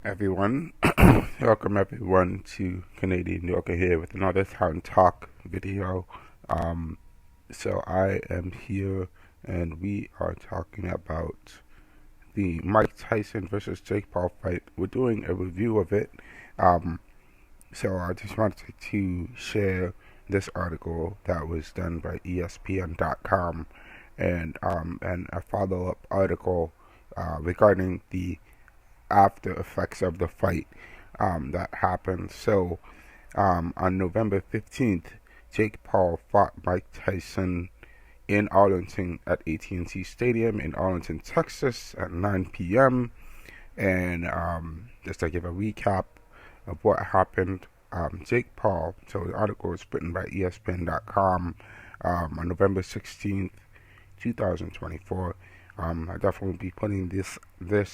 Everyone. Welcome everyone to Canadian Yorker here with another Town Talk video. So I am here and we are talking about the Mike Tyson versus Jake Paul fight. We're doing a review of it. Um, so I just wanted to share this article that was done by ESPN.com and a follow-up article regarding the after effects of the fight that happened. So on November 15th, Jake Paul fought Mike Tyson in Arlington at AT&T Stadium in Arlington, Texas at 9 p.m. And just to give a recap of what happened, Jake Paul, so the article was written by ESPN.com on November 16th, 2024. I'll definitely be putting this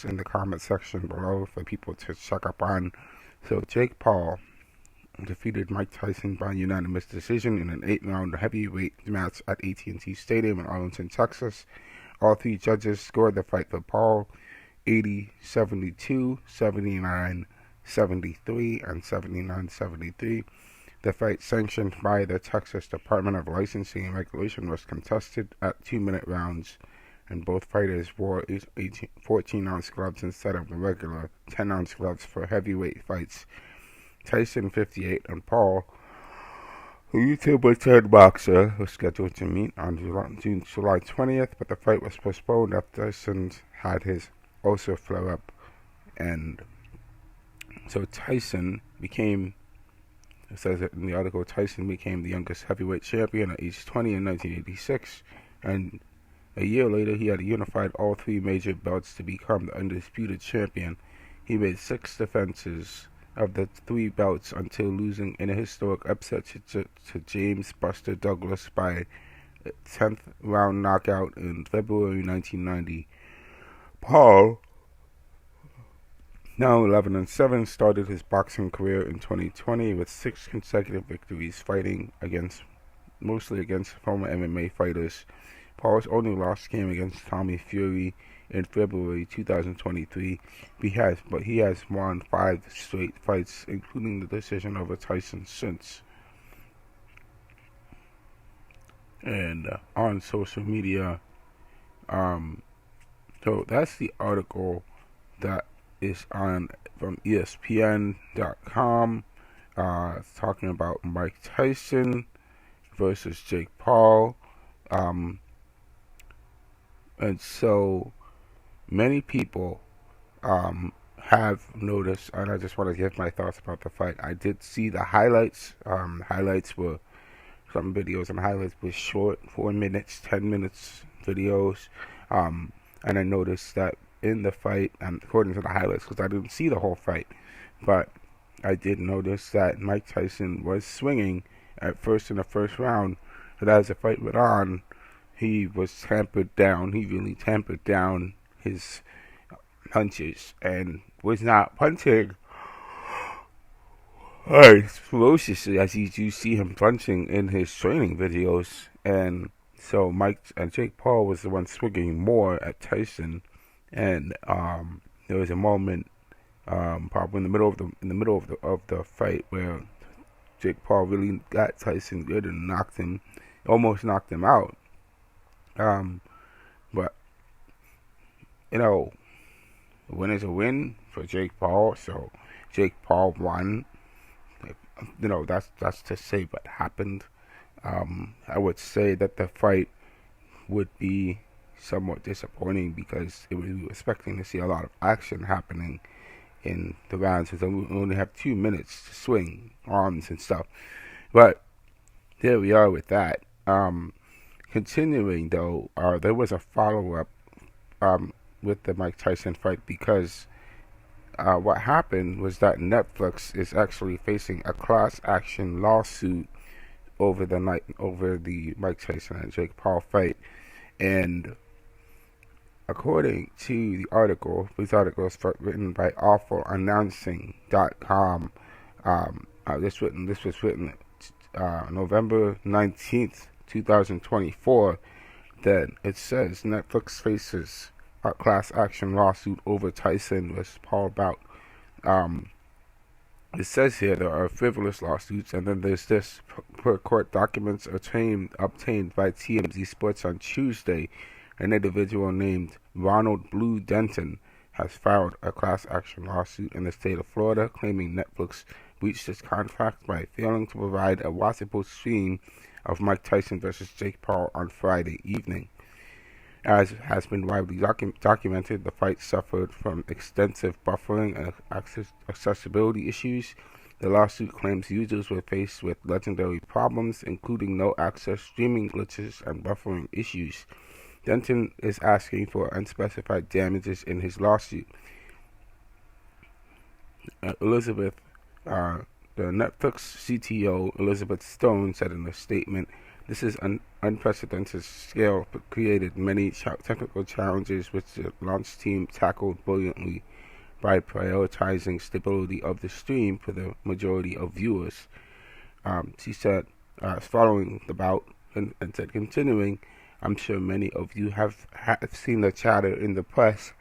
in the comment section below for people to check up on. So Jake Paul defeated Mike Tyson by unanimous decision in an 8-round heavyweight match at AT&T Stadium in Arlington, Texas. All three judges scored the fight for Paul 80-72, 79-73, and 79-73. The fight, sanctioned by the Texas Department of Licensing and Regulation, was contested at 2-minute rounds, and both fighters wore 14-ounce gloves instead of the regular 10-ounce gloves for heavyweight fights. Tyson, 58, and Paul, a YouTuber-turned boxer, was scheduled to meet on July 20th, but the fight was postponed after Tyson had his ulcer flare up. And so Tyson became, it says it in the article, Tyson became the youngest heavyweight champion at age 20 in 1986, and a year later he had unified all three major belts to become the undisputed champion. He made 6 defenses of the 3 belts until losing in a historic upset to James Buster Douglas by a 10th round knockout in February 1990. Paul, now 11-7, started his boxing career in 2020 with 6 consecutive victories, fighting mostly against former MMA fighters. Paul's only loss came against Tommy Fury in February 2023, but he has won 5 straight fights, including the decision over Tyson since. And on social media, so that's the article that is from ESPN.com, talking about Mike Tyson versus Jake Paul. And so many people have noticed, and I just want to give my thoughts about the fight. I did see the highlights. Highlights were some videos, and highlights were short, 4 minutes, 10 minutes videos. And I noticed that in the fight, and according to the highlights, because I didn't see the whole fight, but I did notice that Mike Tyson was swinging at first in the first round, but as the fight went on, he was tampered down. He really tampered down his punches and was not punching as ferociously as you do see him punching in his training videos. And so Jake Paul was the one swinging more at Tyson. And there was a moment, probably in the middle of the fight, where Jake Paul really got Tyson good and almost knocked him out. But a win is a win for Jake Paul. So Jake Paul won. That's to say what happened. I would say that the fight would be somewhat disappointing because we were expecting to see a lot of action happening in the rounds, because we only have 2 minutes to swing arms and stuff. But there we are with that. Continuing though, there was a follow-up with the Mike Tyson fight, because what happened was that Netflix is actually facing a class action lawsuit over the Mike Tyson and Jake Paul fight. And according to the article, this article is written by awfulannouncing.com. This was written November 19th, 2024, that it says Netflix faces a class action lawsuit over Tyson vs. Paul bout. It says here there are frivolous lawsuits, and then there's this per court documents obtained by TMZ Sports on Tuesday. An individual named Ronald Blue Denton has filed a class action lawsuit in the state of Florida claiming Netflix breached its contract by failing to provide a watchable stream of Mike Tyson versus Jake Paul on Friday evening. As has been widely documented, the fight suffered from extensive buffering and accessibility issues. The lawsuit claims users were faced with legendary problems, including no-access streaming glitches and buffering issues. Denton is asking for unspecified damages in his lawsuit. The Netflix CTO, Elizabeth Stone, said in a statement, "This is an unprecedented scale, but created many technical challenges which the launch team tackled brilliantly by prioritizing stability of the stream for the majority of viewers." She said, following the bout, and said, continuing, "I'm sure many of you have seen the chatter in the press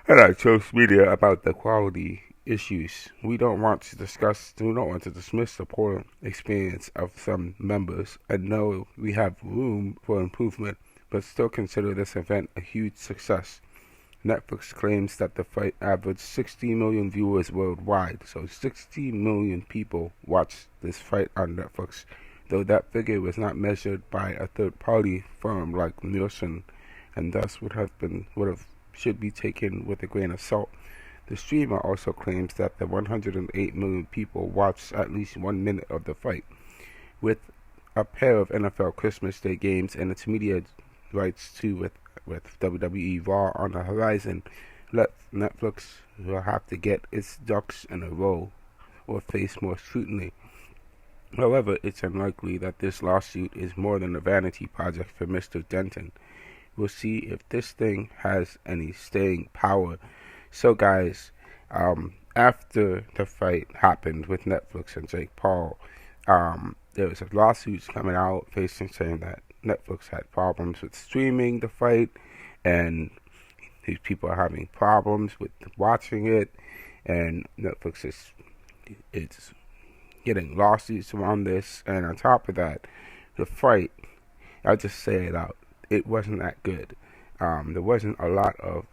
and on social media about the quality issues. We don't want to dismiss the poor experience of some members and know we have room for improvement, but still consider this event a huge success." Netflix claims that the fight averaged 60 million viewers worldwide, so 60 million people watched this fight on Netflix, though that figure was not measured by a third-party firm like Nielsen, and thus should be taken with a grain of salt. The streamer also claims that the 108 million people watched at least 1 minute of the fight. With a pair of NFL Christmas Day games and its media rights too with WWE Raw on the horizon, Netflix will have to get its ducks in a row or face more scrutiny. However, it's unlikely that this lawsuit is more than a vanity project for Mr. Denton. We'll see if this thing has any staying power. So guys, after the fight happened with Netflix and Jake Paul, there was lawsuits coming out saying that Netflix had problems with streaming the fight, and these people are having problems with watching it, and Netflix is getting lawsuits around this, and on top of that, the fight, I'll just say it out, it wasn't that good. There wasn't a lot of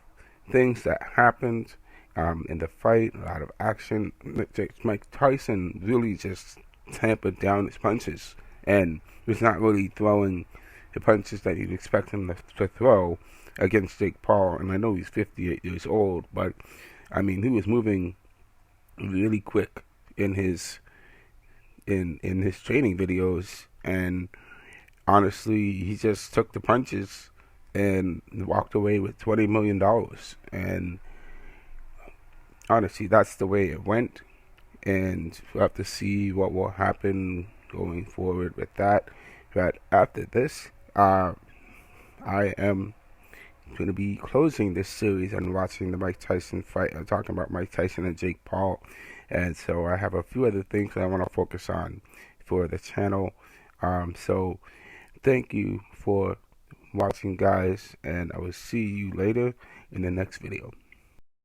things that happened in the fight, a lot of action. Mike Tyson really just tampered down his punches and was not really throwing the punches that you'd expect him to throw against Jake Paul. And I know he's 58 years old, but I mean, he was moving really quick in his training videos, and honestly, he just took the punches and walked away with $20 million. And honestly, that's the way it went. And we'll have to see what will happen going forward with that. But after this, I am going to be closing this series and watching the Mike Tyson fight. I'm talking about Mike Tyson and Jake Paul. And so I have a few other things that I want to focus on for the channel. So thank you for watching, guys, and I will see you later in the next video.